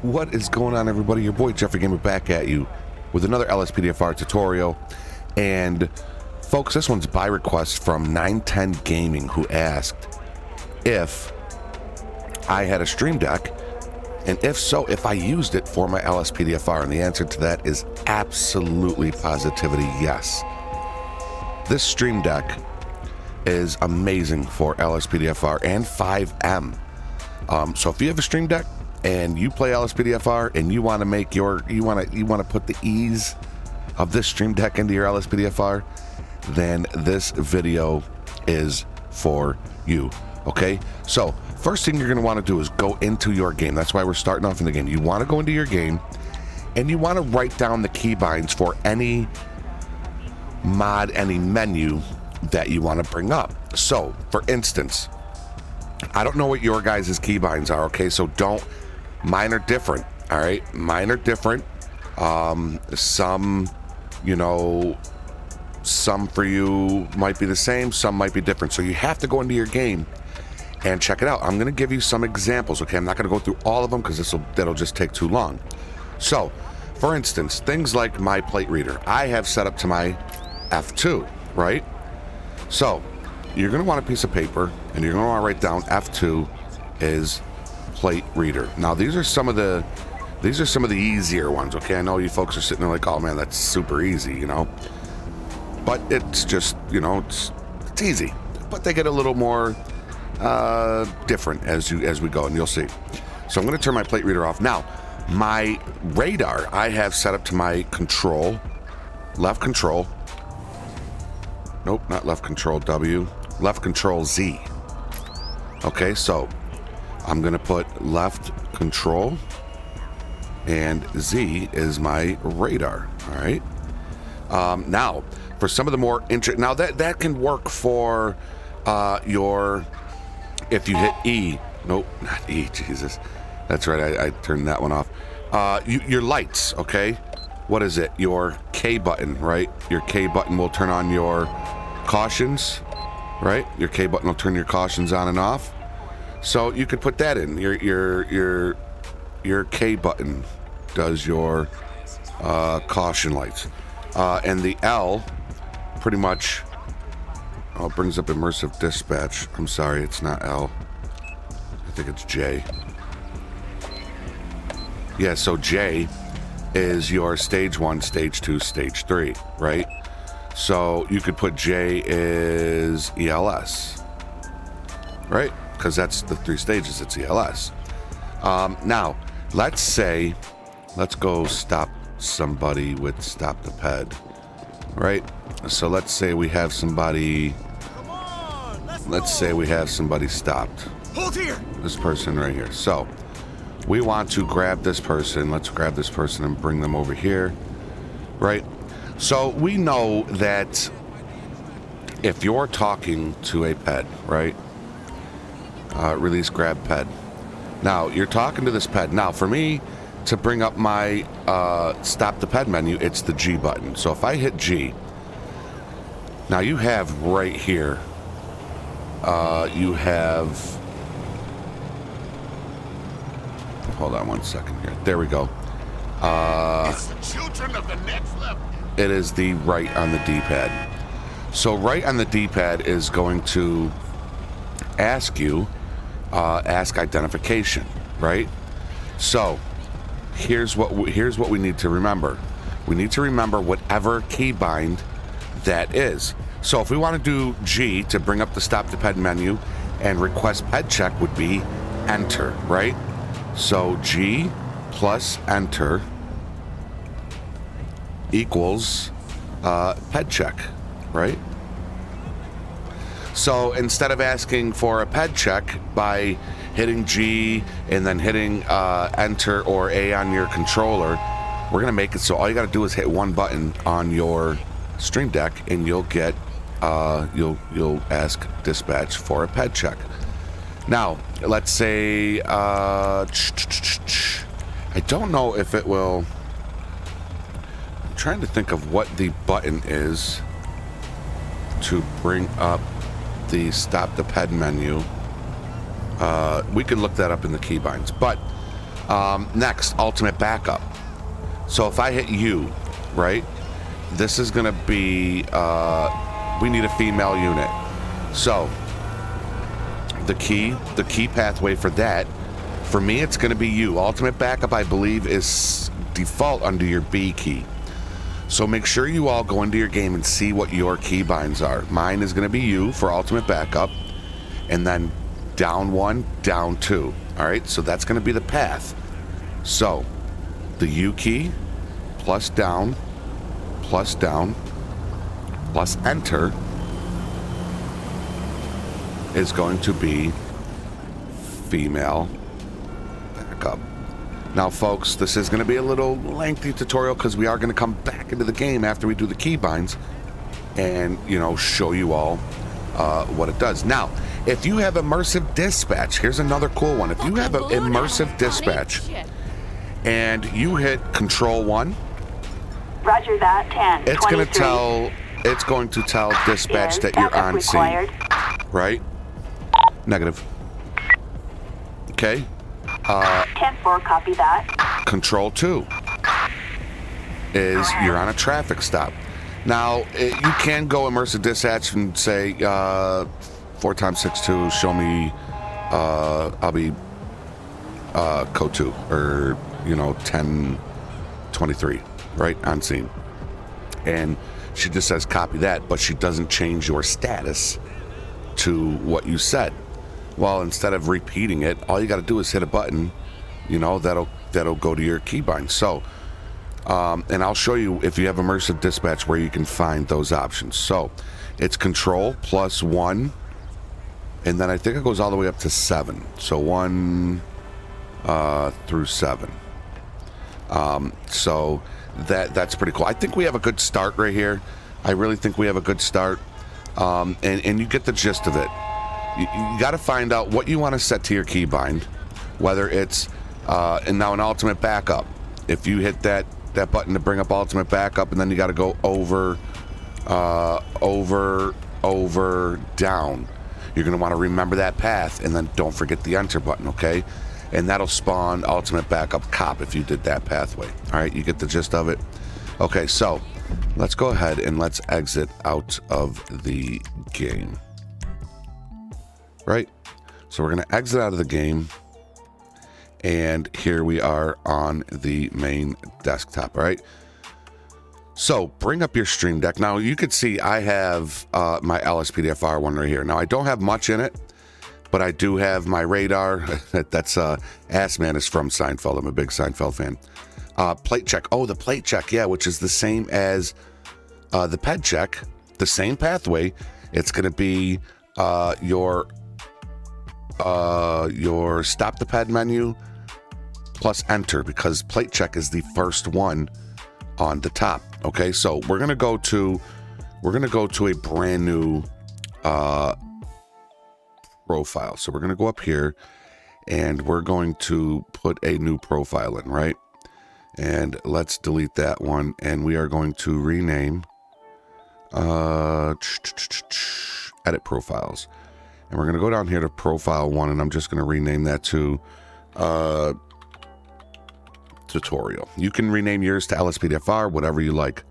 What is going on, everybody? Your boy Jeffrey Gamer back at you with another Lspdfr tutorial. And folks, this one's by request from 910 Gaming, who asked if I had a stream deck, and if so, if I used it for my Lspdfr. And the answer to that is absolutely positivity yes. This stream deck is amazing for Lspdfr and 5M. So if you have a stream deck and you play Lspdfr and you want to make you want to put the ease of this stream deck into your Lspdfr, then this video is for you. Okay, so first thing you're going to want to do is go into your game. That's why we're starting off in the game. You want to go into your game and you want to write down the keybinds for any mod, any menu that you want to bring up. So for instance, I don't know what your guys' keybinds are, okay? So mine are different, all right? Mine are different. Some, some for you might be the same, some might be different. So you have to go into your game and check it out. I'm gonna give you some examples, okay? I'm not gonna go through all of them because that'll just take too long. So, for instance, things like my plate reader, I have set up to my F2, right? So, you're going to want a piece of paper, and you're going to want to write down F2 is plate reader. Now, these are some of the easier ones, okay? I know you folks are sitting there like, oh man, that's super easy, But it's just, it's easy. But they get a little more different as we go, and you'll see. So I'm going to turn my plate reader off. Now, my radar, I have set up to my control, left control. Nope, not left control W. Left control Z. Okay, so I'm gonna put left control and Z is my radar. All right. Now for some of the more now that can work for if you hit E. Nope, not E. Jesus, that's right. I turned that one off. Your lights. Okay. What is it? Your K button, right? Your K button will turn on your cautions, right? Your K button will turn your cautions on and off. So you could put that in. Your K button does your caution lights. And the L pretty much brings up Immersive Dispatch. I'm sorry, it's not L. I think it's J. Yeah, so J is your stage 1, stage 2, stage 3, right? So you could put J is ELS, right? Because that's the 3 stages, it's ELS. Now, let's go stop somebody with stop the ped, right? So let's say we have somebody, stopped. Hold here. This person right here. So we want to grab this person. Let's grab this person and bring them over here, right? So we know that if you're talking to a ped, right? Release grab ped. Now you're talking to this ped. Now for me to bring up my stop the ped menu, it's the G button. So if I hit G, now you have right here, hold on one second here. There we go. It's the children of the next level. It is the right on the D-pad. So right on the D-pad is going to ask you, ask identification, right? So here's what we need to remember. We need to remember whatever keybind that is. So if we want to do G to bring up the stop the ped menu and request ped check would be enter, right? So G plus enter equals ped check, right? So instead of asking for a ped check by hitting G and then hitting enter or A on your controller, we're gonna make it so all you gotta do is hit one button on your stream deck and you'll get you'll ask dispatch for a ped check. Now let's say I don't know if it will. I'm trying to think of what the button is to bring up the stop the ped menu. We can look that up in the keybinds, but Next, ultimate backup. So if I hit U, right, this is going to be, we need a female unit. So the key pathway for that, for me, it's going to be U. Ultimate backup, I believe, is default under your B key. So make sure you all go into your game and see what your keybinds are. Mine is going to be U for ultimate backup, and then down 1, down 2. All right, so that's going to be the path. So the U key plus down, plus enter is going to be female backup. Now, folks, this is going to be a little lengthy tutorial because we are going to come back into the game after we do the keybinds and, you know, show you all what it does. Now, if you have Immersive Dispatch, here's another cool one. If you have an Immersive Dispatch and you hit Control 1, Roger that, 10. it's going to tell Dispatch that you're on scene. Right? Negative. Okay. 10-4, copy that. Control 2 is you're on a traffic stop. Now, you can go Immersive Dispatch and say 4 times 6 2, show me, I'll be code 2, or, you know, 1023, right, on scene. And she just says copy that, but she doesn't change your status to what you said. Well, instead of repeating it, all you got to do is hit a button, you know, that'll go to your keybind. So, and I'll show you if you have Immersive Dispatch where you can find those options. So it's Control plus 1, and then I think it goes all the way up to 7. So 1 through 7. So that's pretty cool. I think we have a good start right here. I really think we have a good start, and you get the gist of it. You got to find out what you want to set to your keybind, whether it's and now an ultimate backup. If you hit that button to bring up ultimate backup, and then you got to go over, down. You're going to want to remember that path, and then don't forget the enter button, okay? And that'll spawn ultimate backup cop if you did that pathway. All right, you get the gist of it? Okay, so let's go ahead and let's exit out of the game. Right? So we're going to exit out of the game, and here we are on the main desktop, all right? So bring up your Stream Deck. Now, you can see I have my Lspdfr one right here. Now, I don't have much in it, but I do have my radar. That's Assman is from Seinfeld. I'm a big Seinfeld fan. Plate check. Oh, the plate check, yeah, which is the same as the ped check, the same pathway. It's going to be your stop the ped menu plus enter, because plate check is the first one on the top. Okay, so we're gonna go to a brand new profile. So we're gonna go up here and we're going to put a new profile in, right? And let's delete that one, and we are going to rename edit profiles. And we're going to go down here to profile 1, and I'm just going to rename that to tutorial. You can rename yours to Lspdfr, whatever you like.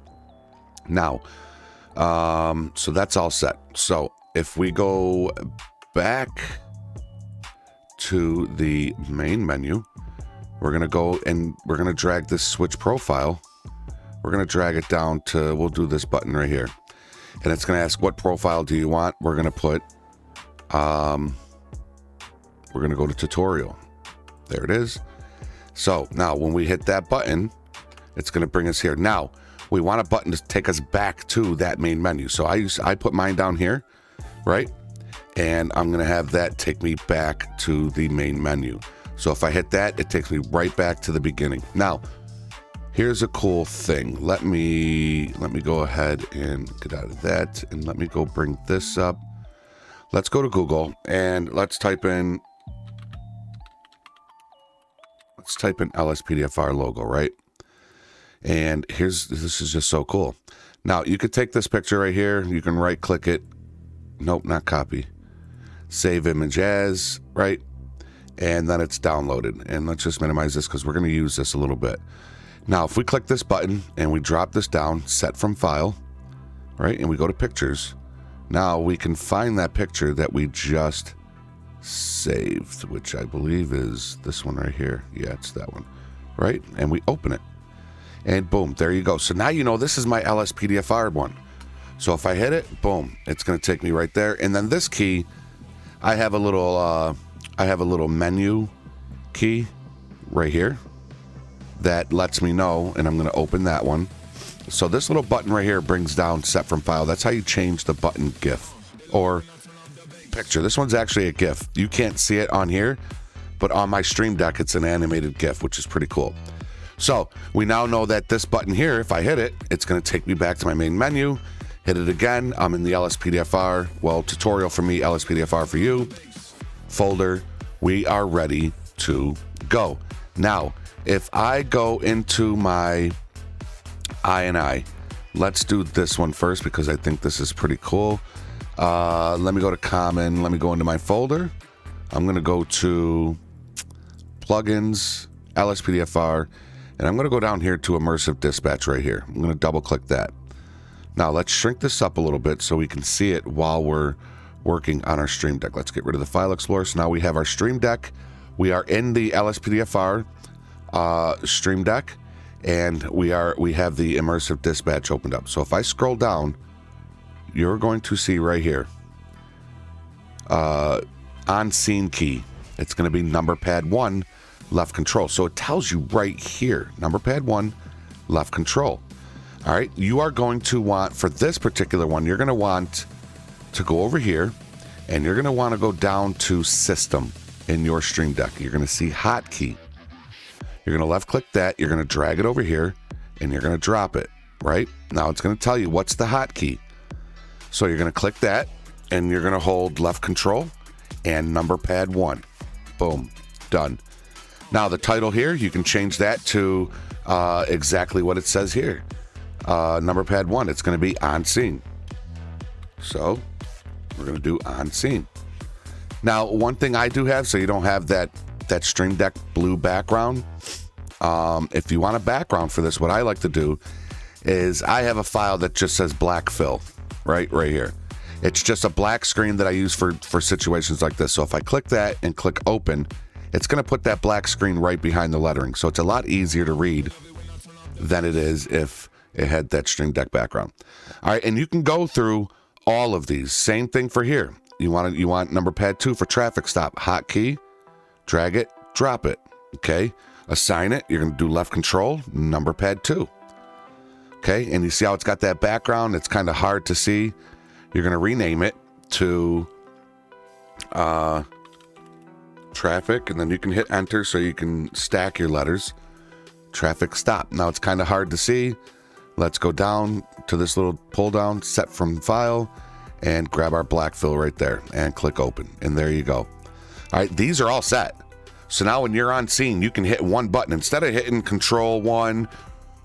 Now, so that's all set. So if we go back to the main menu, we're going to go and we're going to drag this switch profile. We're going to drag it down to, we'll do this button right here. And it's going to ask, what profile do you want? We're going to put, we're going to go to tutorial. There it is. So now when we hit that button, it's going to bring us here. Now we want a button to take us back to that main menu. So I put mine down here, right? And I'm going to have that take me back to the main menu. So if I hit that, it takes me right back to the beginning. Now, here's a cool thing. Let me go ahead and get out of that, and let me go bring this up. Let's go to Google and let's type in Lspdfr Logo, right? And this is just so cool. Now you could take this picture right here. You can right click it. Nope, not copy. Save image as, right? and then it's downloaded. And let's just minimize this because we're going to use this a little bit. Now, if we click this button and we drop this down, set from file, right, and we go to pictures, now we can find that picture that we just saved, which I believe is this one right here. Yeah, it's that one, right? And we open it, and boom, there you go. So now you know this is my Lspdfr one. So if I hit it, boom, it's going to take me right there. And then this key, I have a little menu key right here that lets me know, and I'm going to open that one. So this little button right here brings down set from file. That's how you change the button GIF or picture. This one's actually a GIF. You can't see it on here, but on my Stream Deck, it's an animated GIF, which is pretty cool. So we now know that this button here, if I hit it, it's going to take me back to my main menu. Hit it again. I'm in the Lspdfr, well, tutorial for me, Lspdfr for you folder. We are ready to go. Now, if I go into my INI, let's do this one first because I think this is pretty cool. Let me go to common. Let me go into my folder. I'm going to go to plugins, Lspdfr, and I'm going to go down here to Immersive Dispatch right here. I'm going to double click that. Now let's shrink this up a little bit so we can see it while we're working on our Stream Deck. Let's get rid of the file explorer. So now we have our Stream Deck. We are in the Lspdfr Stream Deck, and we have the Immersive Dispatch opened up. So if I scroll down, you're going to see right here on scene key. It's going to be number pad 1, left control. So it tells you right here, number pad 1, left control. All right, you are going to want, for this particular one, you're going to want to go over here, and you're going to want to go down to system in your Stream Deck. You're going to see hotkey. You're going to left click that. You're going to drag it over here, and you're going to drop it, right? Now it's going to tell you what's the hotkey. So you're going to click that, and you're going to hold left control and number pad 1. Boom, done. Now the title here, you can change that to exactly what it says here. Number pad 1, it's going to be on scene. So we're going to do on scene. Now, one thing I do have, so you don't have that Stream Deck blue background. If you want a background for this, what I like to do is I have a file that just says black fill, right here. It's just a black screen that I use for situations like this. So if I click that and click open, it's going to put that black screen right behind the lettering. So it's a lot easier to read than it is if it had that Stream Deck background. All right, and you can go through all of these. Same thing for here. You want number pad 2 for traffic stop. Hotkey, drag it, drop it. Okay, assign it. You're going to do left control, number pad 2. Okay, and you see how it's got that background? It's kind of hard to see. You're going to rename it to traffic, and then you can hit enter so you can stack your letters. Traffic stop. Now it's kind of hard to see. Let's go down to this little pull down, set from file, and grab our black fill right there and click open. And there you go. All right, these are all set. So now when you're on scene, you can hit one button. Instead of hitting control 1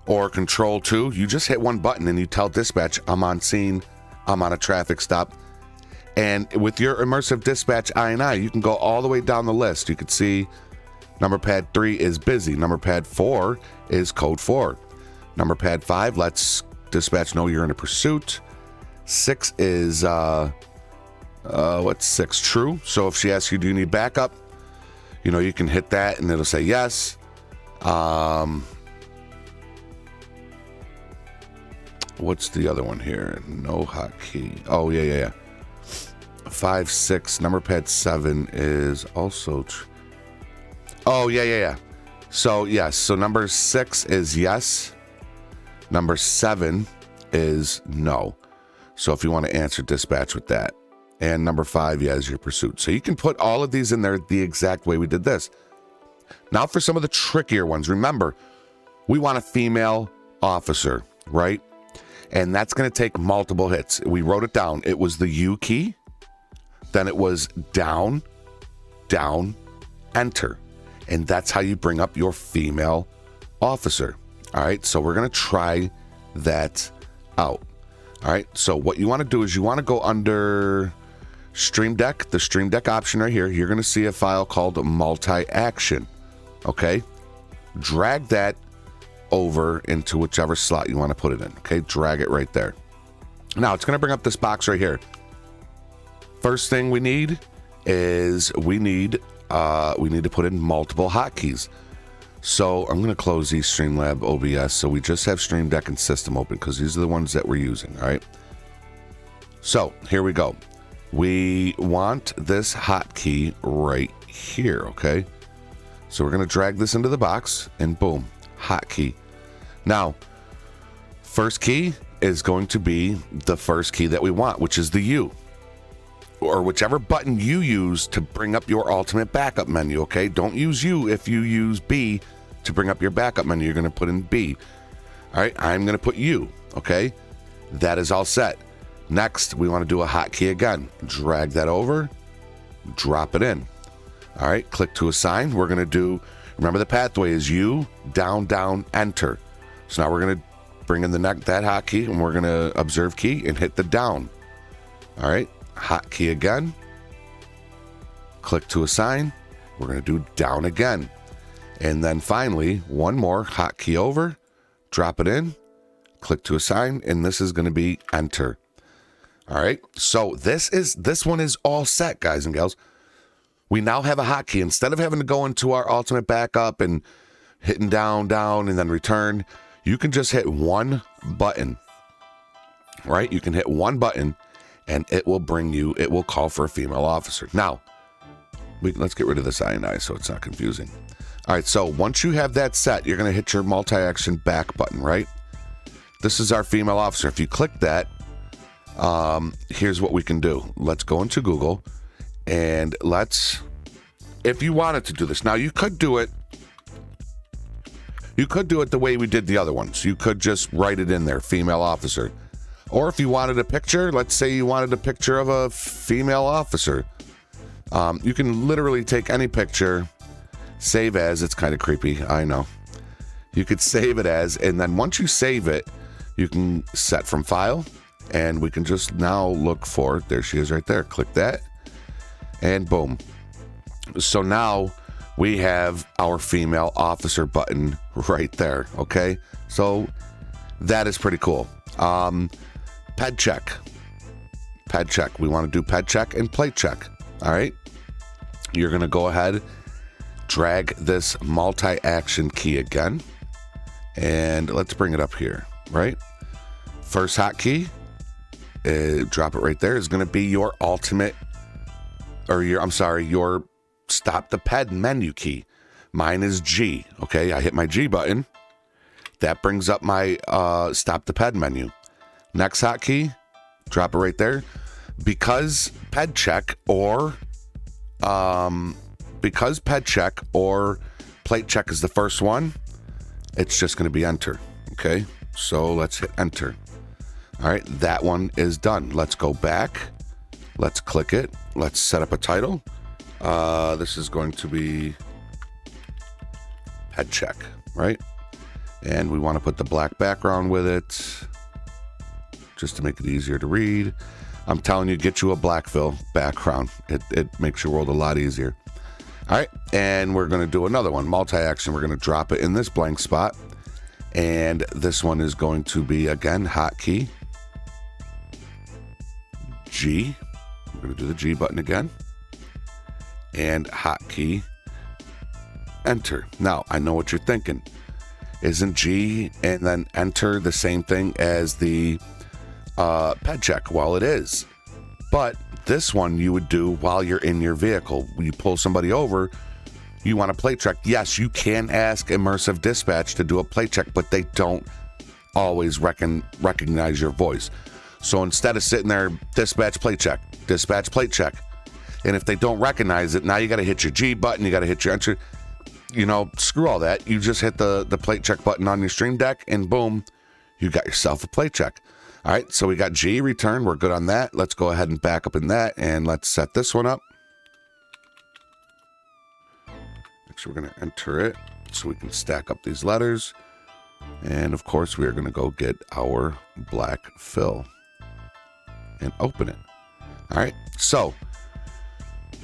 or control 2, you just hit one button and you tell dispatch, I'm on scene, I'm on a traffic stop. And with your Immersive Dispatch INI, you can go all the way down the list. You can see number pad 3 is busy. Number pad 4 is code 4. Number pad 5 lets dispatch know you're in a pursuit. 6 is, what's 6? True. So if she asks you, do you need backup? You know, you can hit that and it'll say yes. What's the other one here? No hotkey. Oh, yeah. 5, 6, number pad 7 is also true. Oh, yeah. So, yes. So number 6 is yes. Number 7 is no. So if you want to answer dispatch with that. And number 5, yeah, is your pursuit. So you can put all of these in there the exact way we did this. Now for some of the trickier ones. Remember, we want a female officer, right? And that's going to take multiple hits. We wrote it down. It was the U key. Then it was down, down, enter. And that's how you bring up your female officer. All right, so we're going to try that out. All right, so what you want to do is you want to go under Stream Deck, the Stream Deck option right here, you're going to see a file called multi-action. Okay? Drag that over into whichever slot you want to put it in. Okay? Drag it right there. Now, it's going to bring up this box right here. First thing we need is we need to put in multiple hotkeys. So I'm going to close these Streamlab OBS so we just have Stream Deck and System open because these are the ones that we're using, all right? So here we go. We want this hotkey right here, okay? So we're going to drag this into the box and boom, hotkey. Now, first key is going to be the first key that we want, which is the U, or whichever button you use to bring up your ultimate backup menu, okay? Don't use U if you use B to bring up your backup menu. You're going to put in B. All right, I'm going to put U, okay? That is all set. Next, we want to do a hotkey again. Drag that over, drop it in. All right, click to assign. We're going to do, remember the pathway is U, down, down, enter. So now we're going to bring in that hotkey and we're going to observe key and hit the down. All right, hotkey again. Click to assign. We're going to do down again. And then finally, one more hotkey over, drop it in, click to assign, and this is going to be enter. All right, so this one is all set, guys and gals. We now have a hotkey. Instead of having to go into our ultimate backup and hitting down, down, and then return, you can just hit one button, right? You can hit one button, and it will call for a female officer. Now, let's get rid of this INI so it's not confusing. All right, so once you have that set, you're going to hit your multi-action back button, right? This is our female officer. If you click that, here's what we can do. Let's go into Google and if you wanted to do this, now you could do it the way we did the other ones. You could just write it in there, female officer. Or if you wanted a picture, let's say you wanted a picture of a female officer. You can literally take any picture, save as, it's kind of creepy, I know. You could save it as, and then once you save it, you can set from file, and we can just now look for, there she is right there, click that, and boom. So now we have our female officer button right there, okay? So that is pretty cool. Ped check. Ped check. We want to do ped check and plate check, all right? You're going to go ahead, drag this multi-action key again, and let's bring it up here, right? First hotkey, drop it right there, is going to be your ultimate, or your stop the ped menu key. Mine is G, okay? I hit my G button. That brings up my stop the ped menu. Next hotkey, drop it right there. Because ped check or plate check is the first one, it's just going to be enter, okay? So let's hit enter. All right, that one is done. Let's go back. Let's click it. Let's set up a title. This is going to be ped check, right? And we want to put the black background with it just to make it easier to read. I'm telling you, get you a black fill background. It makes your world a lot easier. All right, and we're going to do another one, multi-action. We're going to drop it in this blank spot. And this one is going to be, again, hotkey, G. We're going to do the G button again. And hotkey, enter. Now, I know what you're thinking. Isn't G and then enter the same thing as the ped check? Well, it is. But this one you would do while you're in your vehicle. When you pull somebody over, you want a plate check. Yes, you can ask Immersive Dispatch to do a plate check, but they don't always recognize your voice. So instead of sitting there, dispatch plate check, and if they don't recognize it, now you got to hit your G button, you got to hit your enter. You know, screw all that. You just hit the plate check button on your Stream Deck, and boom, you got yourself a plate check. All right, so we got G return. We're good on that. Let's go ahead and back up in that, and let's set this one up. Next, we're going to enter it so we can stack up these letters. And, of course, we are going to go get our black fill and open it. All right, so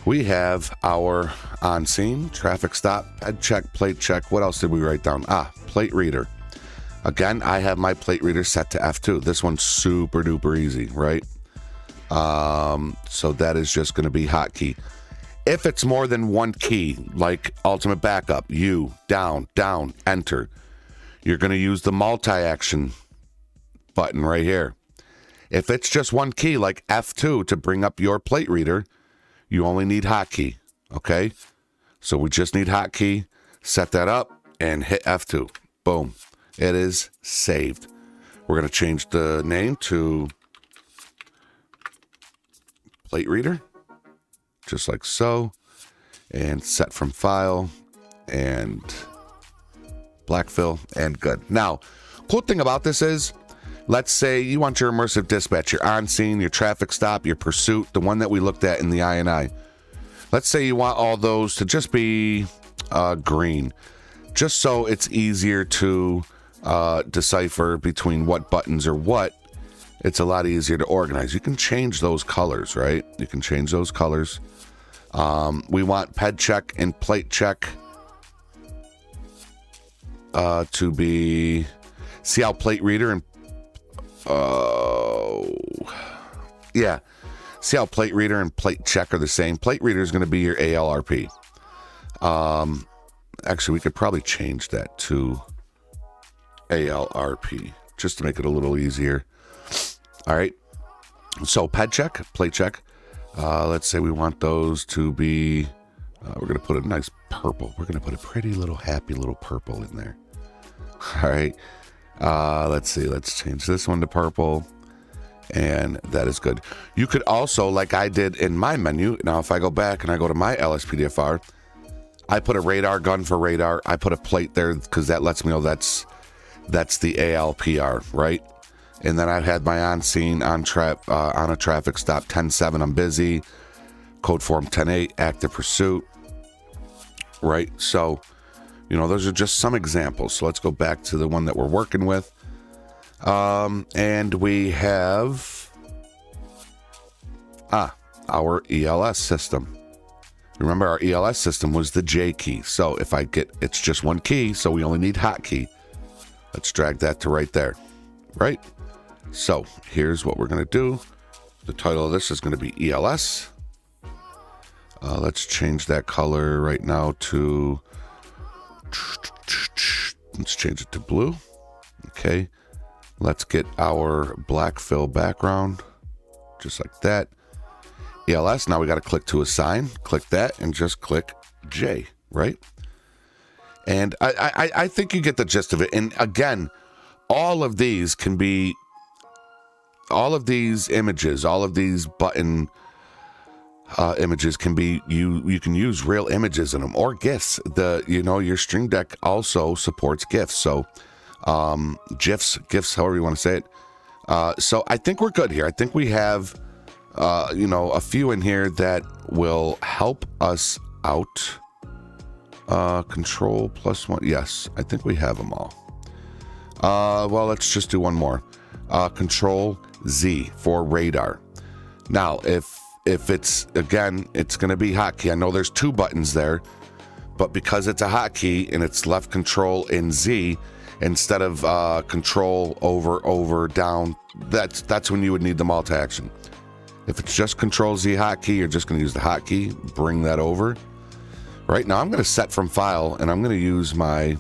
we have our on scene, traffic stop, head check, plate check. What else did we write down? Plate reader. Again, I have my plate reader set to F2. This one's super duper easy, right? So that is just going to be hotkey. If it's more than one key, like ultimate backup, U, down, down, enter, you're going to use the multi-action button right here. If it's just one key, like F2 to bring up your plate reader, you only need hotkey, okay? So we just need hotkey, set that up, and hit F2. Boom. It is saved. We're going to change the name to plate reader, just like so, and set from file, and blackfill, and good. Now, cool thing about this is, let's say you want your immersive dispatch, your on scene, your traffic stop, your pursuit, the one that we looked at in the INI. Let's say you want all those to just be green, just so it's easier to decipher between what buttons are what. It's a lot easier to organize. You can change those colors, right? You can change those colors. We want ped check and plate check to be, see how plate reader and yeah, see how plate reader and plate check are the same. Plate reader is going to be your ALRP. Actually, we could probably change that to ALRP just to make it a little easier. All right, so ped check, plate check. Let's say we want those to be, we're going to put a nice purple. We're going to put a pretty little happy little purple in there. All right. Let's see. Let's change this one to purple. And that is good. You could also, like I did in my menu. Now, if I go back and I go to my Lspdfr, I put a radar gun for radar. I put a plate there because that lets me know that's the ALPR, right? And then I've had my on scene on a traffic stop 10-7. I'm busy. Code form 10-8. Active pursuit. Right. So, you know, those are just some examples. So let's go back to the one that we're working with. And we have our ELS system. Remember, our ELS system was the J key. So if I get, it's just one key, so we only need hotkey. Let's drag that to right there. Right? So here's what we're going to do. The title of this is going to be ELS. Let's change that color right now to, let's change it to blue. Okay. Let's get our black fill background, just like that. ELS, now we got to click to assign. Click that and just click J, right? And I think you get the gist of it. And again, all of these can be, all of these images, all of these button images can be, you can use real images in them or GIFs. Your Stream Deck also supports GIFs. So GIFs, however you want to say it. So I think we're good here. I think we have, a few in here that will help us out. Control +1. Yes, I think we have them all. Well, let's just do one more. Control Z for radar. Now, if it's, again, it's going to be hotkey. I know there's two buttons there, but because it's a hotkey and it's left control in Z, instead of control over down, that's when you would need the multi-action. If it's just control Z hotkey, you're just going to use the hotkey, bring that over. Right now I'm going to set from file and I'm going to use my,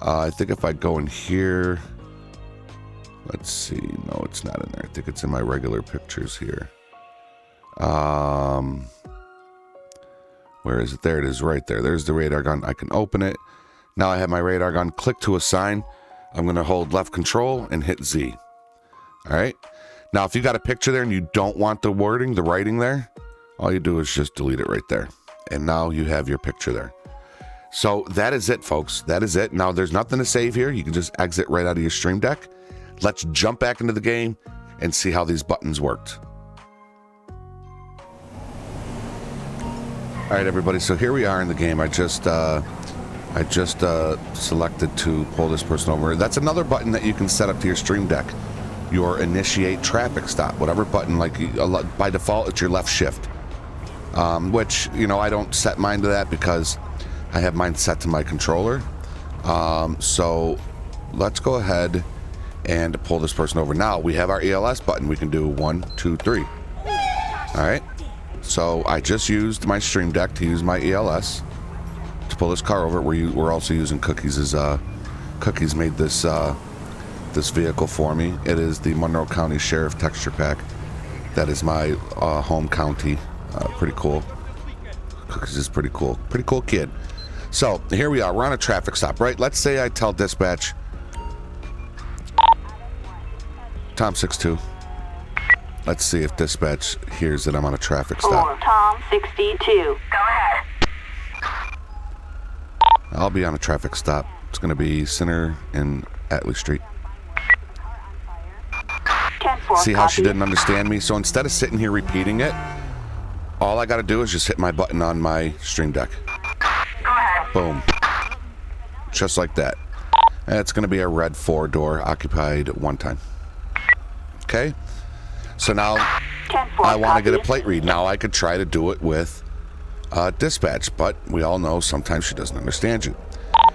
I think if I go in here, let's see, no, it's not in there. I think it's in my regular pictures here. Where is it? There it is right there. There's the radar gun. I can open it. Now I have my radar gun. Click to assign. I'm going to hold left control and hit Z. All right. Now, if you got a picture there and you don't want the wording, the writing there, all you do is just delete it right there. And now you have your picture there. So that is it, folks. That is it. Now, there's nothing to save here. You can just exit right out of your Stream Deck. Let's jump back into the game and see how these buttons worked. All right, everybody. So here we are in the game. I just selected to pull this person over. That's another button that you can set up to your Stream Deck. Your initiate traffic stop, whatever button, like by default, it's your left shift. which, you know, I don't set mine to that because I have mine set to my controller. So let's go ahead and pull this person over. Now we have our ELS button. We can do 1, 2, 3. All right. So I just used my Stream Deck to use my ELS to pull this car over. We're also using Cookies as Cookies made this this vehicle for me. It is the Monroe County Sheriff Texture Pack. That is my home county. Pretty cool. Cookies is pretty cool. Pretty cool kid. So here we are. We're on a traffic stop, right? Let's say I tell dispatch, Tom 62. Let's see if dispatch hears that I'm on a traffic stop. Tom 62. Go ahead. I'll be on a traffic stop. It's going to be Center and Atlee Street. See how she didn't understand me? So instead of sitting here repeating it, all I got to do is just hit my button on my Stream Deck. Boom. Just like that. And it's going to be a red 4-door occupied one time. Okay? So now I want to get a plate read. Now I could try to do it with dispatch, but we all know sometimes she doesn't understand you.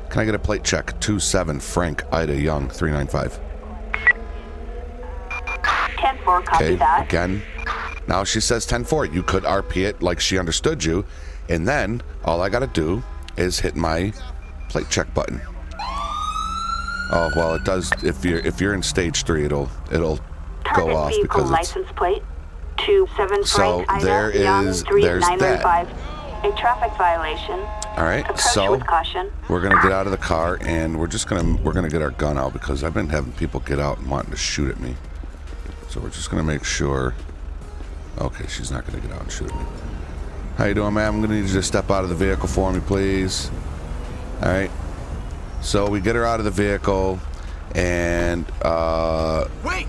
Can I get a plate check? 27 Frank Ida Young 395. 10-4, copy Okay, that. again. Now she says 10-4. You could RP it like she understood you, and then all I got to do is hit my plate check button. Oh well, it does. If you're in stage 3, it'll go off because it's license plate 27 so Frank there Ida Young is there's that. A traffic violation. All right, Approach so with caution. we're gonna get out of the car and we're gonna get our gun out because I've been having people get out and wanting to shoot at me. So we're just gonna make sure. Okay, she's not gonna get out and shoot at me. How you doing, ma'am? I'm gonna need you to step out of the vehicle for me, please. All right. So we get her out of the vehicle, and Wait!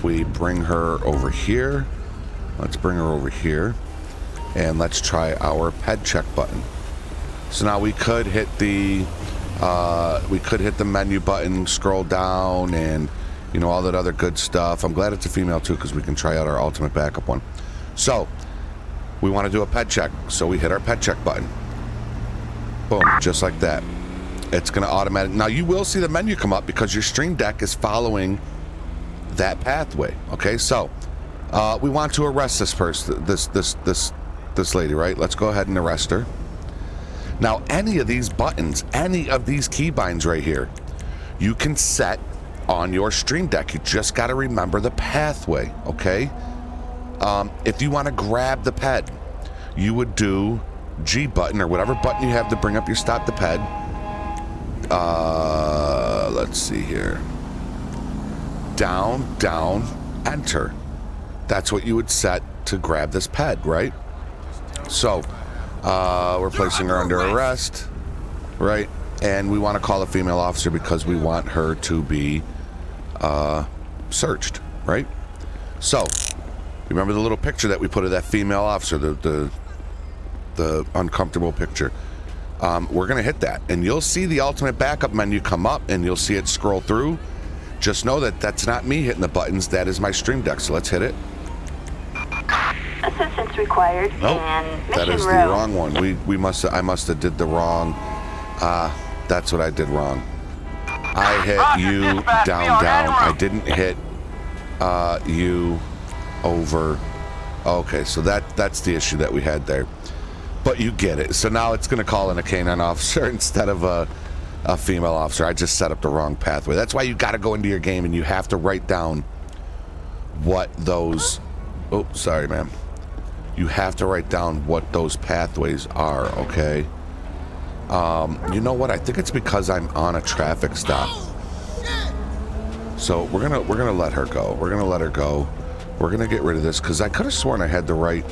we bring her over here. Let's bring her over here, and let's try our ped check button. So now we could hit the menu button, scroll down, and you know all that other good stuff. I'm glad it's a female too because we can try out our ultimate backup one. So we want to do a ped check, so we hit our ped check button. Boom, just like that. It's going to automatic. Now you will see the menu come up because your Stream Deck is following that pathway. Okay, so we want to arrest this person, this lady, right? Let's go ahead and arrest her. Now, any of these buttons, any of these keybinds right here, you can set on your Stream Deck. You just got to remember the pathway. Okay. If you want to grab the ped, you would do G button or whatever button you have to bring up your stop the ped. Let's see here. Down, down, enter. That's what you would set to grab this ped, right? So, we're placing her under arrest, right? And we want to call a female officer because we want her to be searched, right? So, remember the little picture that we put of that female officer, the uncomfortable picture. We're going to hit that, and you'll see the ultimate backup menu come up, and you'll see it scroll through. Just know that that's not me hitting the buttons. That is my Stream Deck, so let's hit it. Assistance required. Nope, and that is the wrong one. I must have did the wrong. That's what I did wrong. I hit you down, down. I didn't hit you over. Okay, so that's the issue that we had there. But you get it. So now it's going to call in a canine officer instead of a female officer. I just set up the wrong pathway. That's why you got to go into your game and you have to write down what those... Oh, sorry, ma'am. You have to write down what those pathways are, okay? You know what? I think it's because I'm on a traffic stop. So we're gonna let her go. We're gonna let her go. We're gonna get rid of this because I could have sworn I had the right.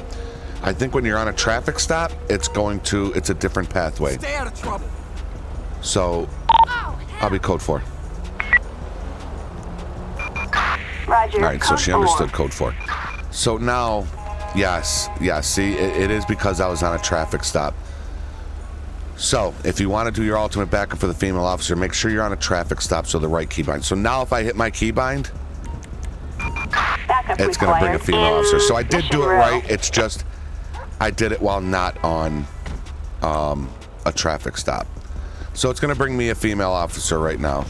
I think when you're on a traffic stop, it's a different pathway. Stay out of trouble. So I'll be code 4. Roger. All right, so she understood code 4. So now, yes, see, it is because I was on a traffic stop. So if you want to do your ultimate backup for the female officer, make sure you're on a traffic stop, so the right keybind. So now if I hit my keybind, it's going to bring a female officer. So I did do it right. It's just I did it while not on a traffic stop. So it's going to bring me a female officer right now.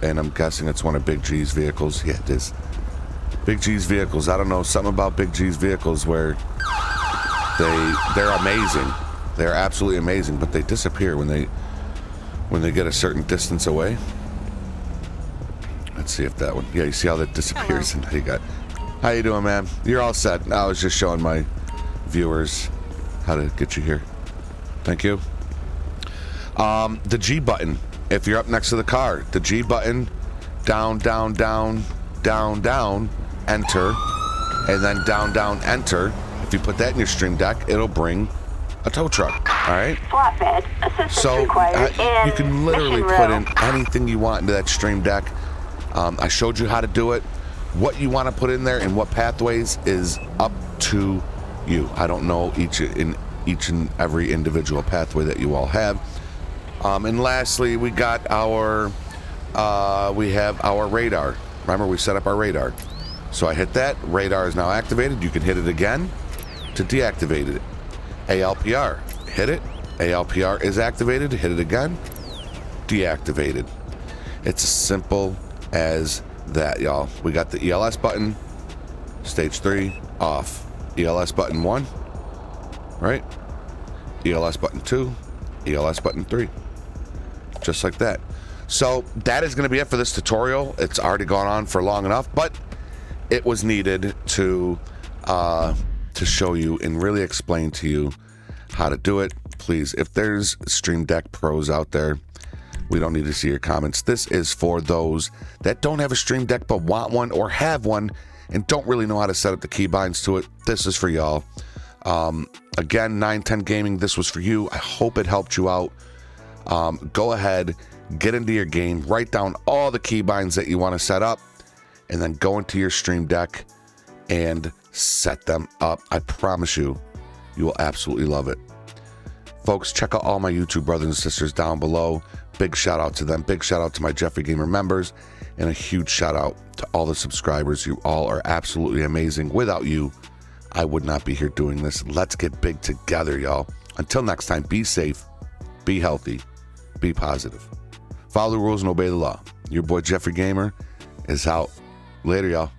And I'm guessing it's one of Big G's vehicles. Yeah, it is. Big G's vehicles. I don't know, something about Big G's vehicles where they're amazing. They're absolutely amazing, but they disappear when they get a certain distance away. Let's see if that one. Yeah, you see how that disappears. And you got. How you doing, man? You're all set. I was just showing my viewers how to get you here. Thank you. The G button. If you're up next to the car, the G button, down, down, down, down, down, enter, and then down, down, enter. If you put that in your stream deck, it'll bring a tow truck. All right. Flatbed. Assistance required. You can literally put in anything you want into that stream deck. I showed you how to do it. What you want to put in there and what pathways is up to you. I don't know each and every individual pathway that you all have. And lastly, we got our we have our radar. Remember, we set up our radar. So I hit that. Radar is now activated. You can hit it again to deactivate it. ALPR. Hit it. ALPR is activated. Hit it again. Deactivated. It's as simple as that, y'all. We got the ELS button. Stage 3 off. ELS button 1. Right? ELS button 2. ELS button 3. Just like that. So that is going to be it for this tutorial. It's already gone on for long enough, but it was needed to show you and really explain to you how to do it. Please, if there's Stream Deck pros out there, we don't need to see your comments. This is for those that don't have a Stream Deck but want one or have one and don't really know how to set up the keybinds to it. This is for y'all. Again, 910 Gaming, this was for you. I hope it helped you out. Go ahead, get into your game, write down all the keybinds that you want to set up, and then go into your Stream Deck and set them up. I promise you, you will absolutely love it. Folks, check out all my YouTube brothers and sisters down below. Big shout out to them. Big shout out to my Jeffrey Gamer members, and a huge shout out to all the subscribers. You all are absolutely amazing. Without you, I would not be here doing this. Let's get big together, y'all. Until next time, be safe, be healthy, be positive. Follow the rules and obey the law. Your boy Jeffrey Gamer is out. Later, y'all.